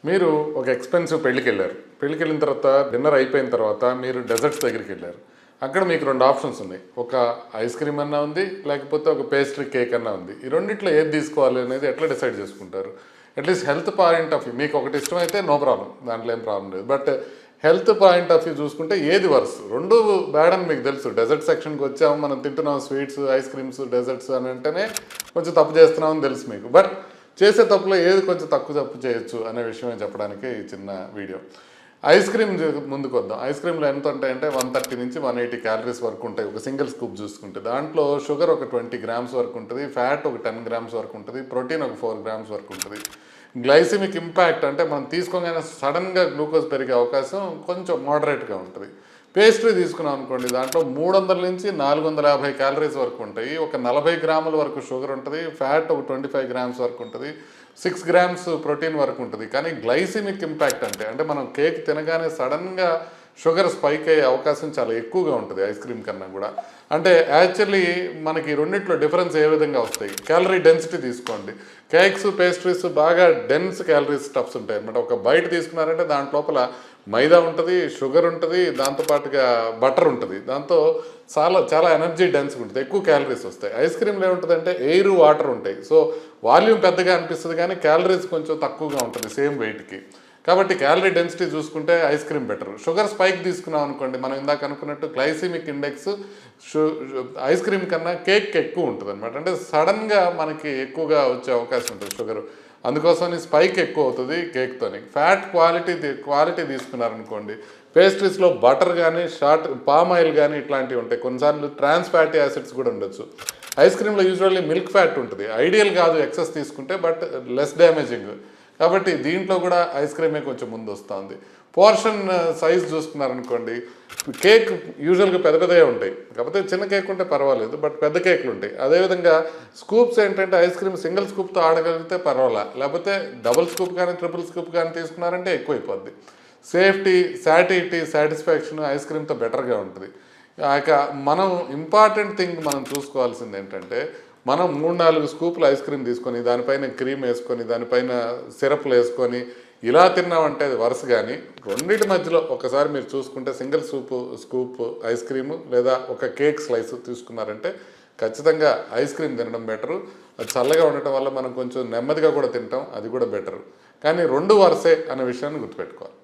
మీరు ఒక ఎక్స్పెన్సివ్ పెళ్ళికెళ్ళారు. పెళ్ళికెళ్ళిన తర్వాత డిన్నర్ అయిపోయిన తర్వాత మీరు డెజర్ట్స్ దగ్గరికి వెళ్ళారు. అక్కడ మీకు 2 ఆప్షన్స్ ఉన్నాయి. ఒక ఐస్ క్రీమ్ అన్నా ఉంది, లేకపోతే ఒక పేస్ట్రీ కేక్ అన్నా ఉంది. ఈ రెండిట్లో ఏది తీసుకోవాలి అనేది ఎట్లా డిసైడ్ చేసుకుంటారు? At least health point of view మీకు ఒకటి ఇష్టమైతే నో ప్రాబ్లం, దాంట్లో ఏం ప్రాబ్లం లేదు. But health point of view చూసుకుంటే ఏది వర్స్? రెండు బ్యాడ్ అని మీకు తెలుసు. డెజర్ట్ సెక్షన్కి వచ్చాము, మనం తింటున్నాం స్వీట్స్, ఐస్ క్రీమ్స్, డెజర్ట్స్ అని అంటేనే కొంచెం తప్పు చేస్తున్నామని తెలుసు మీకు. బట్ చేసే తప్పులో ఏది కొంచెం తక్కువ తప్పు చేయొచ్చు అనే విషయమే చెప్పడానికి ఈ చిన్న వీడియో. ఐస్ క్రీమ్ ముందుకు వద్దాం. ఐస్ క్రీమ్లో ఎంత ఉంటాయంటే 130 నుంచి 180 క్యాలరీస్ వరకు ఉంటాయి ఒక సింగిల్ స్కూప్ చూసుకుంటే. దాంట్లో షుగర్ ఒక 20 గ్రామ్స్ వరకు ఉంటుంది, ఫ్యాట్ ఒక 10 గ్రామ్స్ వరకు ఉంటుంది, ప్రోటీన్ ఒక 4 గ్రామ్స్ వరకు ఉంటుంది. గ్లైసిమిక్ ఇంపాక్ట్ అంటే మనం తీసుకోగానే సడన్గా గ్లూకోజ్ పెరిగే అవకాశం కొంచెం మోడరేట్గా ఉంటుంది. పేస్ట్రీ తీసుకున్నాం అనుకోండి, దాంట్లో 300 నుంచి 450 క్యాలరీస్ వరకు ఉంటాయి. ఒక 40 గ్రాముల వరకు షుగర్ ఉంటుంది, ఫ్యాట్ ఒక 25 గ్రామ్స్ వరకు ఉంటుంది, 6 గ్రామ్స్ ప్రోటీన్ వరకు ఉంటుంది. కానీ గ్లైసిమిక్ ఇంపాక్ట్ అంటే మనం కేక్ తినగానే సడన్గా షుగర్ స్పైక్ అయ్యే అవకాశం చాలా ఎక్కువగా ఉంటుంది ఐస్ క్రీమ్ కన్నా కూడా. అంటే యాక్చువల్లీ మనకి రెండిట్లో డిఫరెన్స్ ఏ విధంగా వస్తాయి? క్యాలరీ డెన్సిటీ తీసుకోండి. కేక్స్, పేస్ట్రీస్ బాగా డెన్స్ క్యాలరీస్ స్టఫ్స్ ఉంటాయి అనమాట. ఒక బయట తీసుకున్నారంటే దాంట్ లోపల మైదా ఉంటుంది, షుగర్ ఉంటుంది, దాంతోపాటుగా బటర్ ఉంటుంది. దాంతో చాలా ఎనర్జీ డెన్స్గా ఉంటుంది, ఎక్కువ క్యాలరీస్ వస్తాయి. ఐస్ క్రీమ్లో ఏముంటుందంటే ఎయిర్, వాటర్ ఉంటాయి. సో వాల్యూమ్ పెద్దగా అనిపిస్తుంది కానీ క్యాలరీస్ కొంచెం తక్కువగా ఉంటుంది సేమ్ వెయిట్కి. కాబట్టి క్యాలరీ డెన్సిటీ చూసుకుంటే ice cream better. Sugar spike తీసుకున్నాం అనుకోండి, మనం ఇందాక అనుకున్నట్టు గ్లైసిమిక్ ఇండెక్స్ ఐస్ క్రీమ్ కన్నా కేక్ ఎక్కువ ఉంటుంది అనమాట. అంటే సడన్గా మనకి ఎక్కువగా వచ్చే అవకాశం ఉంటుంది షుగర్. అందుకోసం స్పైక్ ఎక్కువ అవుతుంది కేక్తోని. ఫ్యాట్ క్వాలిటీ తీసుకున్నారనుకోండి, పేస్ట్రీస్లో బటర్ కానీ పామ్ ఆయిల్ కానీ ఇట్లాంటివి ఉంటాయి. కొన్నిసార్లు ట్రాన్స్ ఫ్యాటీ యాసిడ్స్ కూడా ఉండొచ్చు. ఐస్ క్రీమ్లో యూజువల్లీ మిల్క్ ఫ్యాట్ ఉంటుంది. ఐడియల్ కాదు ఎక్సెస్ తీసుకుంటే, బట్ లెస్ డ్యామేజింగ్. కాబట్టి దీంట్లో కూడా ఐస్ క్రీమే కొంచెం ముందు వస్తుంది. పోర్షన్ సైజ్ చూసుకున్నారనుకోండి, కేక్ యూజువల్గా పెద్దగా ఉంటాయి, కాకపోతే చిన్న కేక్ ఉంటే పర్వాలేదు, బట్ పెద్ద కేక్లు ఉంటాయి. అదేవిధంగా స్కూప్స్ ఏంటంటే ఐస్ క్రీమ్ సింగిల్ స్కూప్తో ఆడగలిగితే పర్వాలా, లేకపోతే డబుల్ స్కూప్ కానీ ట్రిపుల్ స్కూప్ కానీ తీసుకున్నారంటే ఎక్కువైపోద్ది. సేఫ్టీ, సాటిస్ఫాక్షన్ ఐస్ క్రీమ్తో బెటర్గా ఉంటుంది. ఇక మనం ఇంపార్టెంట్ థింగ్ మనం చూసుకోవాల్సింది ఏంటంటే, మనం 3-4 స్కూపులు ఐస్ క్రీమ్ తీసుకొని దానిపైన క్రీమ్ వేసుకొని దానిపైన సిరప్లు వేసుకొని ఇలా తిన్నామంటే అది వరుస. కానీ రెండింటి మధ్యలో ఒకసారి మీరు చూసుకుంటే సింగిల్ స్కూప్ ఐస్ క్రీము లేదా ఒక కేక్ స్లైస్ తీసుకున్నారంటే ఖచ్చితంగా ఐస్ క్రీమ్ తినడం బెటరు. అది చల్లగా ఉండటం వల్ల మనం కొంచెం నెమ్మదిగా కూడా తింటాం, అది కూడా బెటరు. కానీ రెండు వరుసే అనే విషయాన్ని గుర్తుపెట్టుకోవాలి.